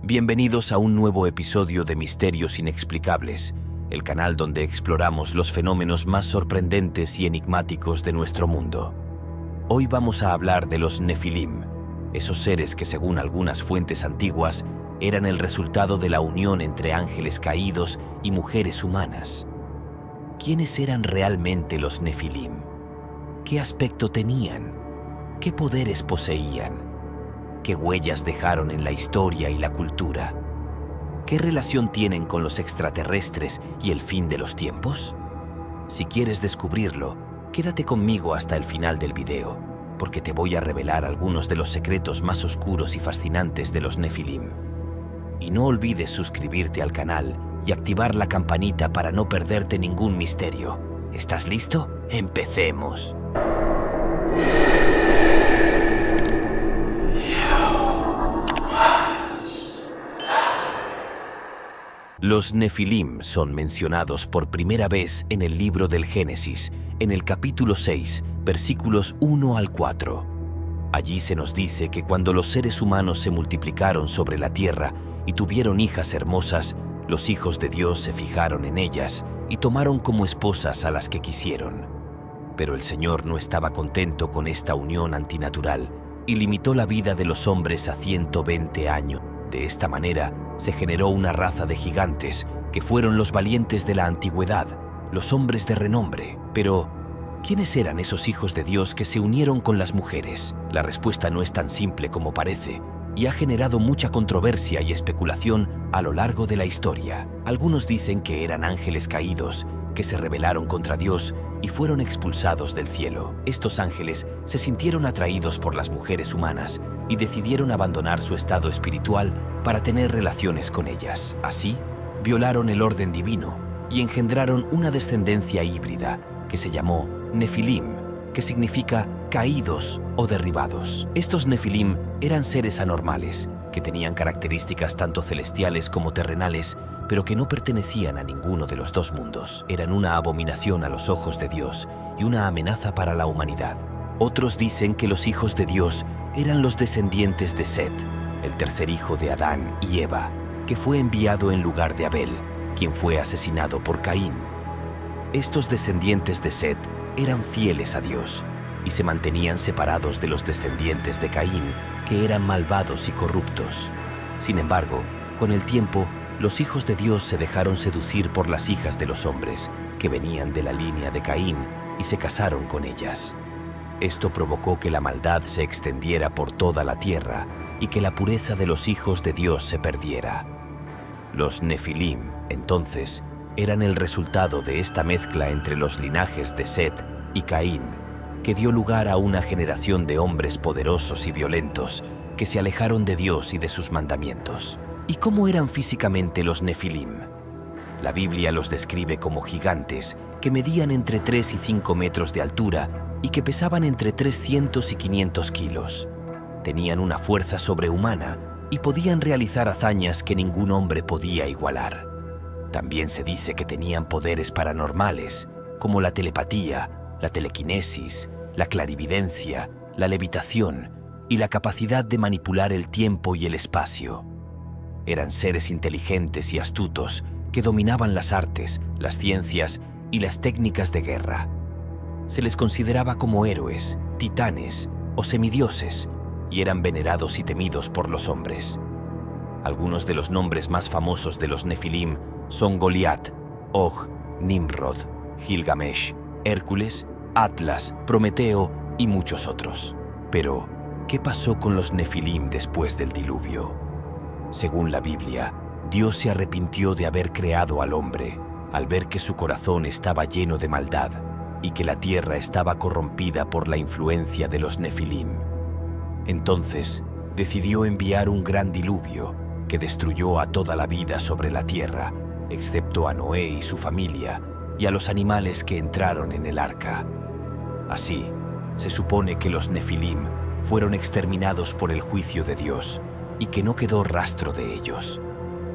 Bienvenidos a un nuevo episodio de Misterios Inexplicables, el canal donde exploramos los fenómenos más sorprendentes y enigmáticos de nuestro mundo. Hoy vamos a hablar de los Nefilim, esos seres que según algunas fuentes antiguas eran el resultado de la unión entre ángeles caídos y mujeres humanas. ¿Quiénes eran realmente los Nefilim? ¿Qué aspecto tenían? ¿Qué poderes poseían? ¿Qué huellas dejaron en la historia y la cultura? ¿Qué relación tienen con los extraterrestres y el fin de los tiempos? Si quieres descubrirlo, quédate conmigo hasta el final del video, porque te voy a revelar algunos de los secretos más oscuros y fascinantes de los Nefilim. Y no olvides suscribirte al canal y activar la campanita para no perderte ningún misterio. ¿Estás listo? ¡Empecemos! Los Nefilim son mencionados por primera vez en el libro del Génesis, en el capítulo 6, versículos 1 al 4. Allí se nos dice que cuando los seres humanos se multiplicaron sobre la tierra y tuvieron hijas hermosas, los hijos de Dios se fijaron en ellas y tomaron como esposas a las que quisieron. Pero el Señor no estaba contento con esta unión antinatural y limitó la vida de los hombres a 120 años. De esta manera, se generó una raza de gigantes que fueron los valientes de la antigüedad, los hombres de renombre. Pero, ¿quiénes eran esos hijos de Dios que se unieron con las mujeres? La respuesta no es tan simple como parece y ha generado mucha controversia y especulación a lo largo de la historia. Algunos dicen que eran ángeles caídos que se rebelaron contra Dios y fueron expulsados del cielo. Estos ángeles se sintieron atraídos por las mujeres humanas y decidieron abandonar su estado espiritual para tener relaciones con ellas. Así, violaron el orden divino y engendraron una descendencia híbrida que se llamó Nefilim, que significa caídos o derribados. Estos Nefilim eran seres anormales, que tenían características tanto celestiales como terrenales, pero que no pertenecían a ninguno de los dos mundos. Eran una abominación a los ojos de Dios y una amenaza para la humanidad. Otros dicen que los hijos de Dios eran los descendientes de Set, el tercer hijo de Adán y Eva, que fue enviado en lugar de Abel, quien fue asesinado por Caín. Estos descendientes de Set eran fieles a Dios y se mantenían separados de los descendientes de Caín, que eran malvados y corruptos. Sin embargo, con el tiempo, los hijos de Dios se dejaron seducir por las hijas de los hombres, que venían de la línea de Caín, y se casaron con ellas. Esto provocó que la maldad se extendiera por toda la tierra y que la pureza de los hijos de Dios se perdiera. Los Nefilim, entonces, eran el resultado de esta mezcla entre los linajes de Set y Caín, que dio lugar a una generación de hombres poderosos y violentos que se alejaron de Dios y de sus mandamientos. ¿Y cómo eran físicamente los Nefilim? La Biblia los describe como gigantes que medían entre 3 y 5 metros de altura y que pesaban entre 300 y 500 kilos. Tenían una fuerza sobrehumana y podían realizar hazañas que ningún hombre podía igualar. También se dice que tenían poderes paranormales, como la telepatía, la telequinesis, la clarividencia, la levitación y la capacidad de manipular el tiempo y el espacio. Eran seres inteligentes y astutos que dominaban las artes, las ciencias y las técnicas de guerra. Se les consideraba como héroes, titanes o semidioses y eran venerados y temidos por los hombres. Algunos de los nombres más famosos de los Nefilim son Goliat, Og, Nimrod, Gilgamesh, Hércules, Atlas, Prometeo y muchos otros. Pero, ¿qué pasó con los Nefilim después del diluvio? Según la Biblia, Dios se arrepintió de haber creado al hombre al ver que su corazón estaba lleno de maldad y que la tierra estaba corrompida por la influencia de los Nefilim. Entonces, decidió enviar un gran diluvio que destruyó a toda la vida sobre la tierra, excepto a Noé y su familia y a los animales que entraron en el arca. Así, se supone que los Nefilim fueron exterminados por el juicio de Dios y que no quedó rastro de ellos.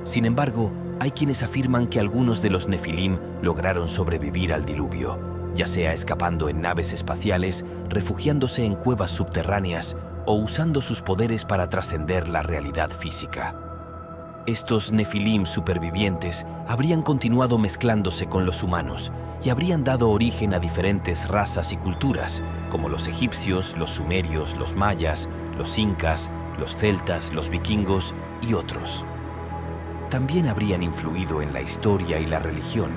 Sin embargo, hay quienes afirman que algunos de los Nefilim lograron sobrevivir al diluvio, ya sea escapando en naves espaciales, refugiándose en cuevas subterráneas o usando sus poderes para trascender la realidad física. Estos nefilim supervivientes habrían continuado mezclándose con los humanos y habrían dado origen a diferentes razas y culturas, como los egipcios, los sumerios, los mayas, los incas, los celtas, los vikingos y otros. También habrían influido en la historia y la religión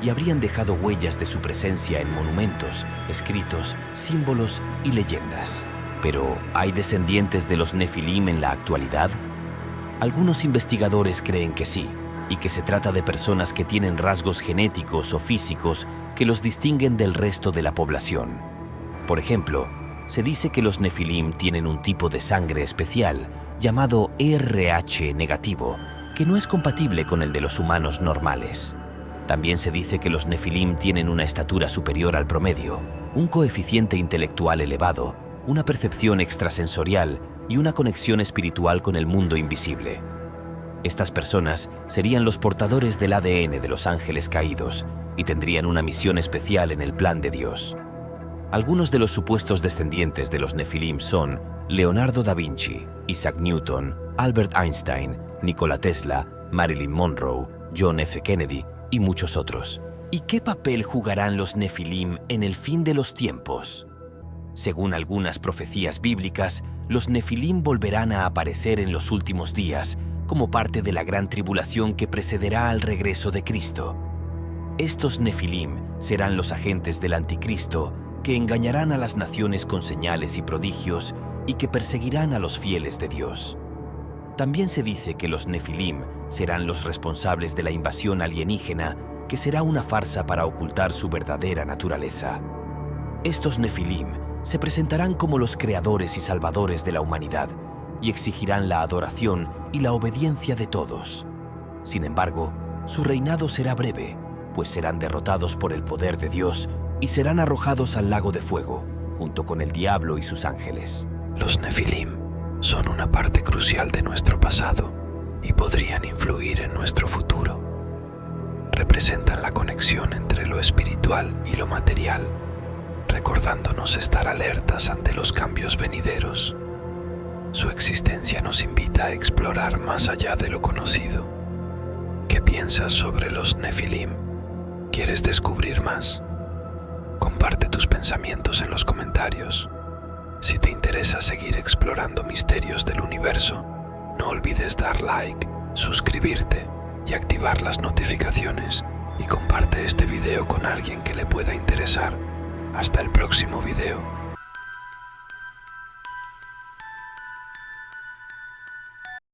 y habrían dejado huellas de su presencia en monumentos, escritos, símbolos y leyendas. Pero, ¿hay descendientes de los nefilim en la actualidad? Algunos investigadores creen que sí, y que se trata de personas que tienen rasgos genéticos o físicos que los distinguen del resto de la población. Por ejemplo, se dice que los nefilim tienen un tipo de sangre especial llamado RH negativo, que no es compatible con el de los humanos normales. También se dice que los nefilim tienen una estatura superior al promedio, un coeficiente intelectual elevado, una percepción extrasensorial y una conexión espiritual con el mundo invisible. Estas personas serían los portadores del ADN de los ángeles caídos y tendrían una misión especial en el plan de Dios. Algunos de los supuestos descendientes de los nefilim son Leonardo da Vinci, Isaac Newton, Albert Einstein, Nikola Tesla, Marilyn Monroe, John F. Kennedy y muchos otros. ¿Y qué papel jugarán los nefilim en el fin de los tiempos? Según algunas profecías bíblicas, los nefilim volverán a aparecer en los últimos días como parte de la gran tribulación que precederá al regreso de Cristo. Estos nefilim serán los agentes del anticristo que engañarán a las naciones con señales y prodigios y que perseguirán a los fieles de Dios. También se dice que los nefilim serán los responsables de la invasión alienígena, que será una farsa para ocultar su verdadera naturaleza. Estos nefilim se presentarán como los creadores y salvadores de la humanidad y exigirán la adoración y la obediencia de todos. Sin embargo, su reinado será breve, pues serán derrotados por el poder de Dios y serán arrojados al lago de fuego, junto con el diablo y sus ángeles. Los nefilim son una parte crucial de nuestro pasado y podrían influir en nuestro futuro. Representan la conexión entre lo espiritual y lo material, recordándonos estar alertas ante los cambios venideros. Su existencia nos invita a explorar más allá de lo conocido. ¿Qué piensas sobre los nefilim? ¿Quieres descubrir más? Comparte tus pensamientos en los comentarios. Si te interesa seguir explorando misterios del universo, no olvides dar like, suscribirte y activar las notificaciones, y comparte este video con alguien que le pueda interesar. Hasta el próximo video.